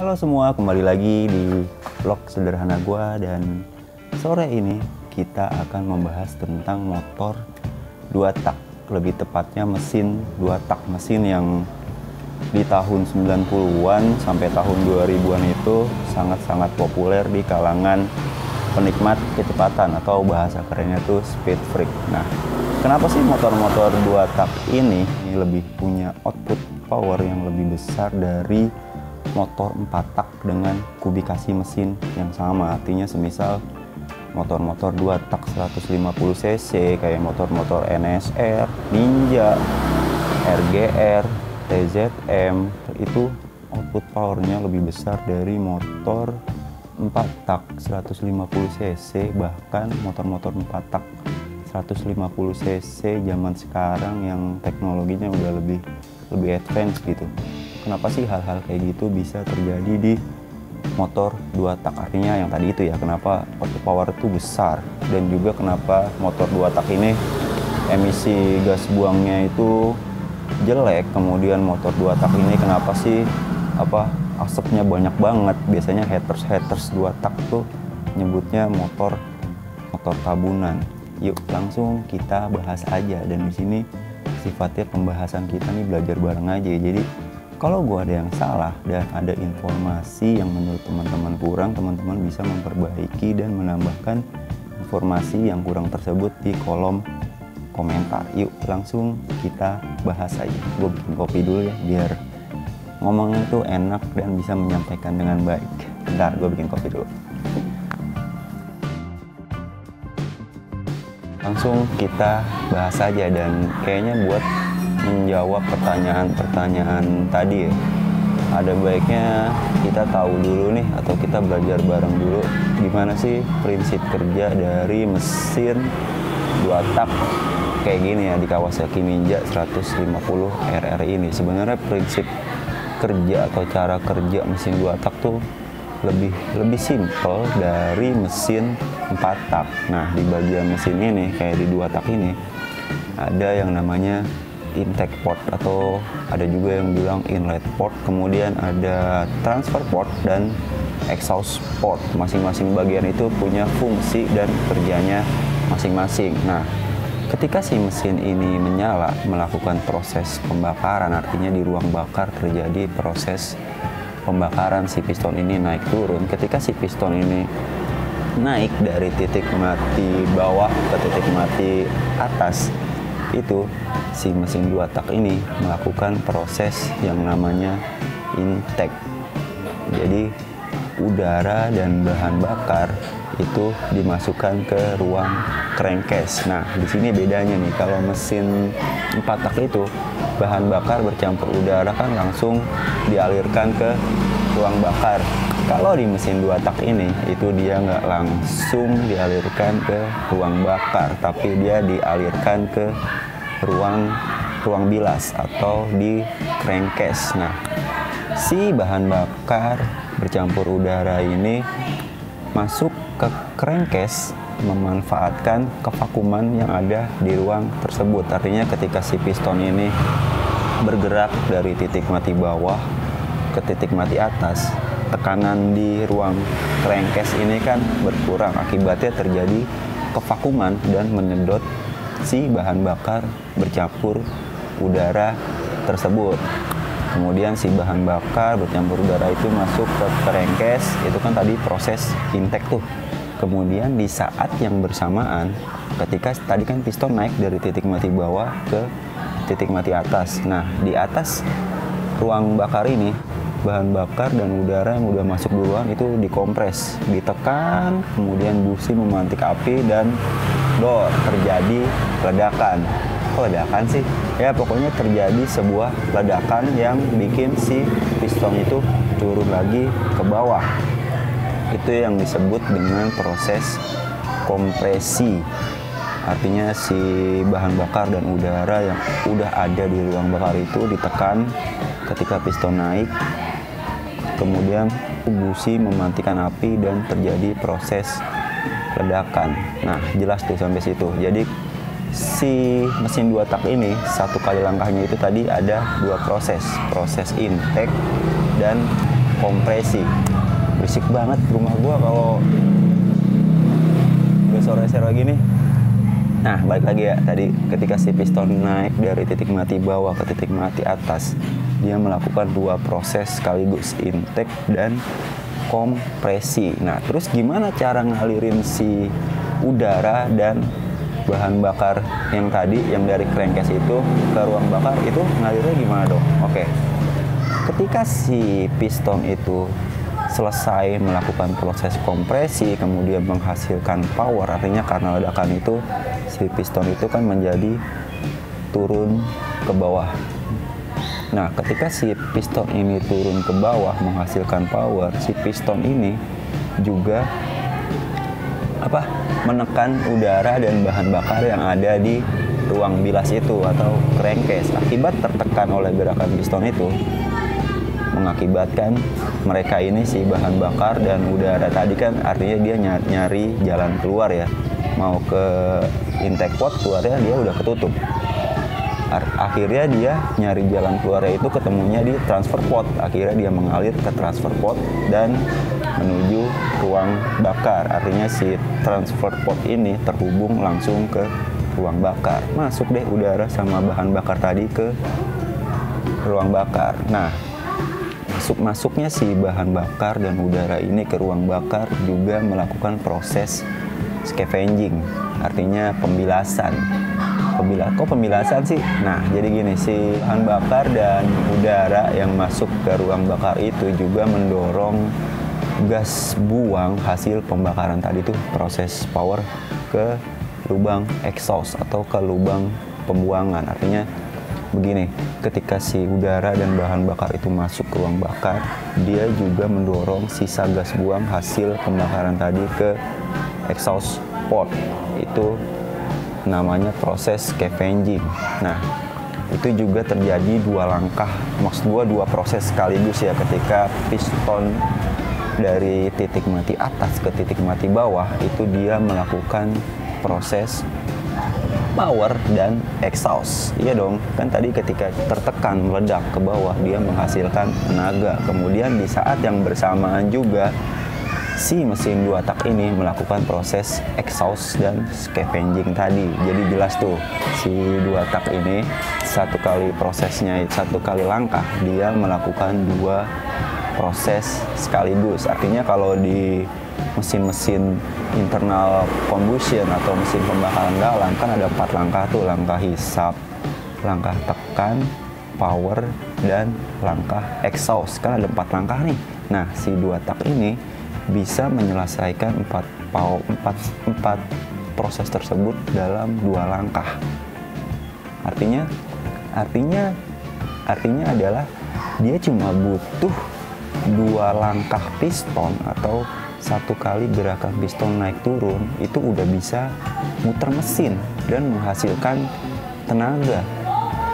Halo semua, kembali lagi di vlog sederhana gua, dan sore ini kita akan membahas tentang motor 2 tak, lebih tepatnya mesin 2 tak, mesin yang di tahun 90-an sampai tahun 2000-an itu sangat-sangat populer di kalangan penikmat kecepatan atau bahasa kerennya tuh speed freak. Nah, kenapa sih motor-motor 2 tak ini lebih punya output power yang lebih besar dari motor 4 tak dengan kubikasi mesin yang sama? Artinya semisal motor-motor 2 tak 150 cc kayak motor-motor NSR, Ninja, RGR, TZM itu output powernya lebih besar dari motor 4 tak 150 cc, bahkan motor-motor 4 tak 150 cc zaman sekarang yang teknologinya udah lebih advance gitu. Kenapa sih hal-hal kayak gitu bisa terjadi di motor 2 tak? Artinya yang tadi itu ya, kenapa output power itu besar, dan juga kenapa motor 2 tak ini emisi gas buangnya itu jelek. Kemudian motor 2 tak ini kenapa sih asapnya banyak banget? Biasanya haters 2 tak tuh nyebutnya motor tabunan. Yuk langsung kita bahas aja, dan di sini sifatnya pembahasan kita nih belajar bareng aja. Jadi kalau gua ada yang salah dan ada informasi yang menurut teman-teman kurang, teman-teman bisa memperbaiki dan menambahkan informasi yang kurang tersebut di kolom komentar. Yuk langsung kita bahas aja. Gue bikin kopi dulu ya biar ngomongnya tuh enak dan bisa menyampaikan dengan baik. Bentar, gue bikin kopi dulu. Langsung kita bahas aja, dan kayaknya buat menjawab pertanyaan-pertanyaan tadi ya, ada baiknya kita tahu dulu nih, atau kita belajar bareng dulu gimana sih prinsip kerja dari mesin 2 tak kayak gini ya, di Kawasaki Ninja 150 RR ini. Sebenarnya prinsip kerja atau cara kerja mesin 2 tak tuh lebih simple dari mesin 4 tak. Nah, di bagian mesin ini kayak di 2 tak ini ada yang namanya intake port, atau ada juga yang bilang inlet port, kemudian ada transfer port dan exhaust port. Masing-masing bagian itu punya fungsi dan kerjanya masing-masing. Nah, ketika si mesin ini menyala, melakukan proses pembakaran, artinya di ruang bakar terjadi proses pembakaran, si piston ini naik turun. Ketika si piston ini naik dari titik mati bawah ke titik mati atas, itu si mesin 2 tak ini melakukan proses yang namanya intake. Jadi udara dan bahan bakar itu dimasukkan ke ruang crankcase. Nah, di sini bedanya nih, kalau mesin 4 tak itu bahan bakar bercampur udara kan langsung dialirkan ke ruang bakar. Kalau di mesin 2 tak ini itu dia nggak langsung dialirkan ke ruang bakar, tapi dia dialirkan ke ruang bilas atau di crankcase. Nah, si bahan bakar bercampur udara ini masuk ke crankcase memanfaatkan kevakuman yang ada di ruang tersebut. Artinya ketika si piston ini bergerak dari titik mati bawah ke titik mati atas, tekanan di ruang crankcase ini kan berkurang, akibatnya terjadi kevakuman dan menyedot si bahan bakar bercampur udara tersebut. Kemudian si bahan bakar bercampur udara itu masuk ke crankcase, itu kan tadi proses intake tuh. Kemudian di saat yang bersamaan, ketika tadi kan piston naik dari titik mati bawah ke titik mati atas. Nah, di atas ruang bakar ini, bahan bakar dan udara yang udah masuk duluan itu dikompres, ditekan, kemudian busi memantik api dan terjadi ledakan. Kok ledakan sih? Ya pokoknya terjadi sebuah ledakan yang bikin si piston itu turun lagi ke bawah. Itu yang disebut dengan proses kompresi. Artinya si bahan bakar dan udara yang udah ada di ruang bakar itu ditekan ketika piston naik, kemudian busi mematikan api dan terjadi proses ledakan. Nah, jelas tuh sampai situ. Jadi si mesin 2 tak ini satu kali langkahnya itu tadi ada 2 proses intake dan kompresi. Berisik banget rumah gua kalau udah sore-sore gini. Nah, balik lagi ya, tadi ketika si piston naik dari titik mati bawah ke titik mati atas, dia melakukan dua proses sekaligus, intake dan kompresi. Nah, terus gimana cara ngalirin si udara dan bahan bakar yang tadi, yang dari crankcase itu ke ruang bakar, itu ngalirnya gimana dong? Oke, ketika si piston itu selesai melakukan proses kompresi, kemudian menghasilkan power, artinya karena ledakan itu si piston itu kan menjadi turun ke bawah. Nah, ketika si piston ini turun ke bawah menghasilkan power, si piston ini juga menekan udara dan bahan bakar yang ada di ruang bilas itu atau crankcase. Akibat tertekan oleh gerakan piston itu, mengakibatkan mereka ini si bahan bakar dan udara tadi kan artinya dia nyari jalan keluar ya, mau ke intake port, keluarnya dia udah ketutup. Akhirnya dia nyari jalan keluarnya itu ketemunya di transfer port. Akhirnya dia mengalir ke transfer port dan menuju ruang bakar. Artinya si transfer port ini terhubung langsung ke ruang bakar. Masuk deh udara sama bahan bakar tadi ke ruang bakar. Nah, masuknya si bahan bakar dan udara ini ke ruang bakar juga melakukan proses scavenging, artinya pembilasan. Kok pembilasan sih? Nah, jadi gini, si bahan bakar dan udara yang masuk ke ruang bakar itu juga mendorong gas buang hasil pembakaran tadi tuh, proses power ke lubang exhaust atau ke lubang pembuangan. Artinya begini, ketika si udara dan bahan bakar itu masuk ke ruang bakar, dia juga mendorong sisa gas buang hasil pembakaran tadi ke exhaust port. Itu namanya proses scavenging. Nah, itu juga terjadi dua langkah, maksud gua dua proses sekaligus ya, ketika piston dari titik mati atas ke titik mati bawah itu dia melakukan proses power dan exhaust. Iya dong, kan tadi ketika tertekan meledak ke bawah dia menghasilkan tenaga. Kemudian di saat yang bersamaan juga si mesin dua tak ini melakukan proses exhaust dan scavenging tadi. Jadi jelas tuh si dua tak ini satu kali prosesnya, satu kali langkah dia melakukan dua proses sekaligus. Artinya kalau di mesin-mesin internal combustion atau mesin pembakaran dalam kan ada 4 langkah tuh, langkah hisap, langkah tekan, power, dan langkah exhaust. Kan ada 4 langkah nih. Nah, si dua tak ini bisa menyelesaikan 4 proses tersebut dalam 2 langkah. Artinya adalah dia cuma butuh 2 langkah piston atau 1 kali gerakan piston naik turun itu udah bisa muter mesin dan menghasilkan tenaga.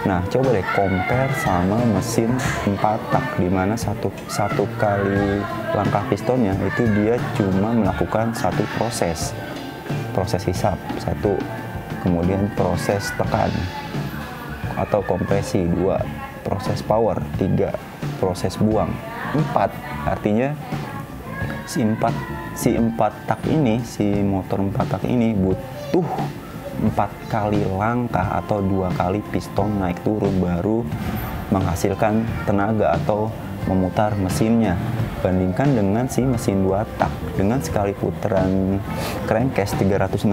Nah, coba deh compare sama mesin 4 tak, di mana satu kali langkah pistonnya itu dia cuma melakukan 1 proses hisap 1, kemudian proses tekan atau kompresi 2, proses power 3, proses buang 4. Artinya si 4 tak ini, si motor 4 tak ini butuh 4 kali langkah atau 2 kali piston naik turun baru menghasilkan tenaga atau memutar mesinnya. Bandingkan dengan si mesin 2 tak dengan sekali putaran crankcase 360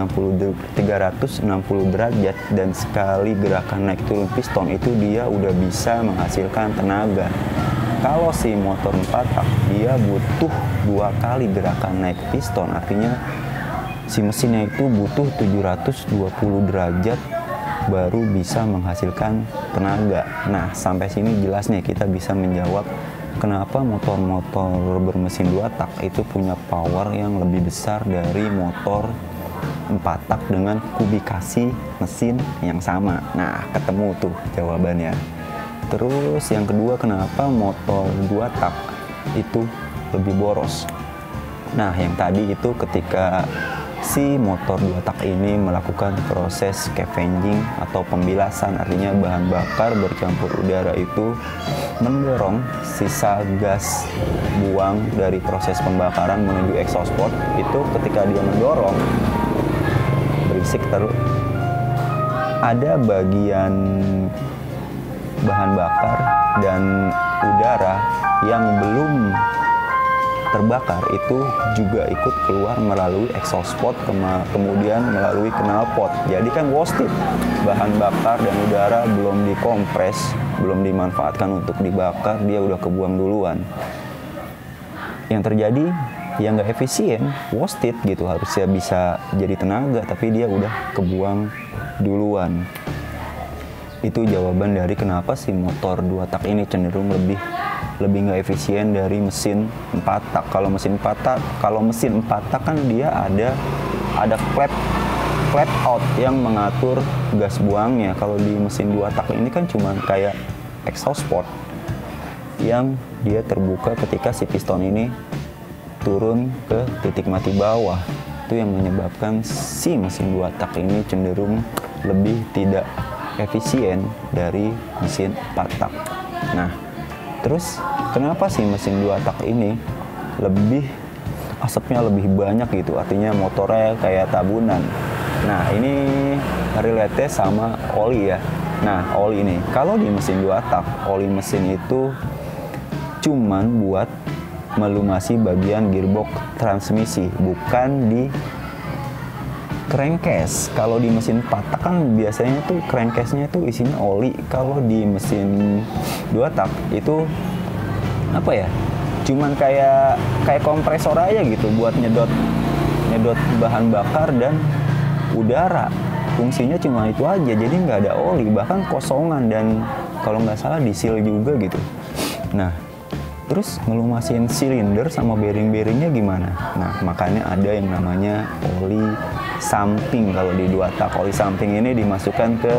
derajat dan sekali gerakan naik turun piston itu dia udah bisa menghasilkan tenaga. Kalau si motor 4 tak dia butuh 2 kali gerakan naik piston, artinya si mesinnya itu butuh 720 derajat baru bisa menghasilkan tenaga. Nah, sampai sini jelas nih kita bisa menjawab kenapa motor-motor bermesin 2 tak itu punya power yang lebih besar dari motor 4 tak dengan kubikasi mesin yang sama. Nah, ketemu tuh jawabannya. Terus yang kedua, kenapa motor 2 tak itu lebih boros? Nah, yang tadi itu ketika si motor 2 tak ini melakukan proses scavenging atau pembilasan, artinya bahan bakar bercampur udara itu mendorong sisa gas buang dari proses pembakaran menuju exhaust port. Itu ketika dia mendorong, berisik terus, ada bagian bahan bakar dan udara yang belum terbakar itu juga ikut keluar melalui exhaust port, kemudian melalui knalpot. Jadi kan wasted, bahan bakar dan udara belum dikompres, belum dimanfaatkan untuk dibakar, dia udah kebuang duluan. Yang terjadi ya nggak efisien, wasted gitu, harusnya bisa jadi tenaga tapi dia udah kebuang duluan. Itu jawaban dari kenapa si motor 2 tak ini cenderung lebih nggak efisien dari mesin 4 tak. Kalau mesin 4 tak kan dia ada flap out yang mengatur gas buangnya. Kalau di mesin 2 tak ini kan cuma kayak exhaust port yang dia terbuka ketika si piston ini turun ke titik mati bawah. Itu yang menyebabkan si mesin 2 tak ini cenderung lebih tidak efisien dari mesin 4 tak. Nah, terus kenapa sih mesin 2 tak ini asapnya lebih banyak gitu, artinya motornya kayak tabunan. Nah, ini relate sama oli ya. Nah, oli ini, kalau di mesin 2 tak, oli mesin itu cuman buat melumasi bagian gearbox transmisi, bukan di crankcase. Kalau di mesin 4 tak kan biasanya tuh crankcase-nya tuh isinya oli. Kalau di mesin 2 tak itu apa ya? Cuman kayak kompresor aja gitu buat nyedot bahan bakar dan udara. Fungsinya cuma itu aja, jadi nggak ada oli, bahkan kosongan, dan kalau nggak salah disil juga gitu. Nah, terus ngelumasin silinder sama bearing-bearingnya gimana? Nah, makanya ada yang namanya oli samping. Kalau di 2 tak, oli samping ini dimasukkan ke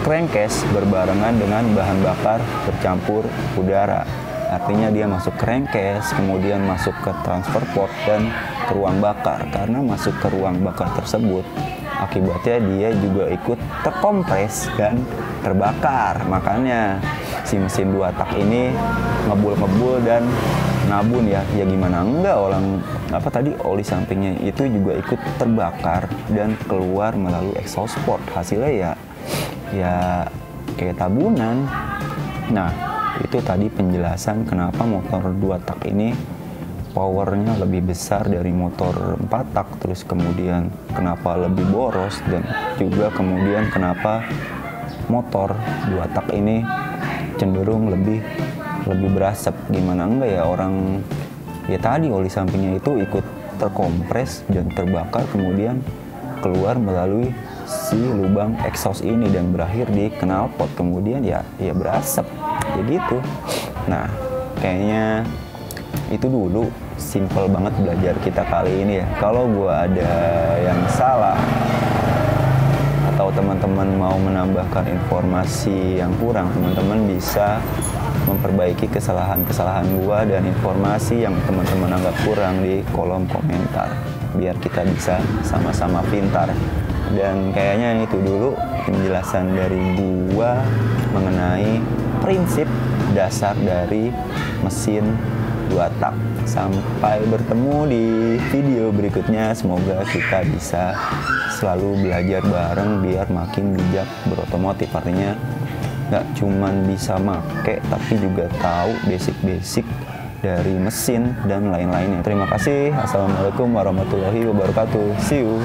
crankcase berbarengan dengan bahan bakar bercampur udara. Artinya dia masuk crankcase, kemudian masuk ke transfer port dan ke ruang bakar. Karena masuk ke ruang bakar tersebut, akibatnya dia juga ikut terkompres dan terbakar. Makanya si mesin 2 tak ini ngebul dan nabun ya. Ya gimana enggak, oli sampingnya itu juga ikut terbakar dan keluar melalui exhaust port. Hasilnya ya kayak tabunan. Nah, itu tadi penjelasan kenapa motor 2 tak ini powernya lebih besar dari motor 4 tak, terus kemudian kenapa lebih boros, dan juga kemudian kenapa motor 2 tak ini cenderung lebih berasap. Gimana enggak ya, orang ya tadi oli sampingnya itu ikut terkompres dan terbakar, kemudian keluar melalui si lubang exhaust ini dan berakhir di knalpot, kemudian ya berasap ya gitu. Nah, kayaknya itu dulu simple banget belajar kita kali ini ya. Kalau gua ada yang salah atau teman-teman mau menambahkan informasi yang kurang, teman-teman bisa memperbaiki kesalahan-kesalahan gua dan informasi yang teman-teman anggap kurang di kolom komentar, biar kita bisa sama-sama pintar. Dan kayaknya itu dulu penjelasan dari gua mengenai prinsip dasar dari mesin 2 tak. Sampai bertemu di video berikutnya. Semoga kita bisa selalu belajar bareng biar makin bijak berotomotif. Artinya nggak cuman bisa make, tapi juga tahu basic-basic dari mesin dan lain-lainnya. Terima kasih. Assalamualaikum warahmatullahi wabarakatuh. See you.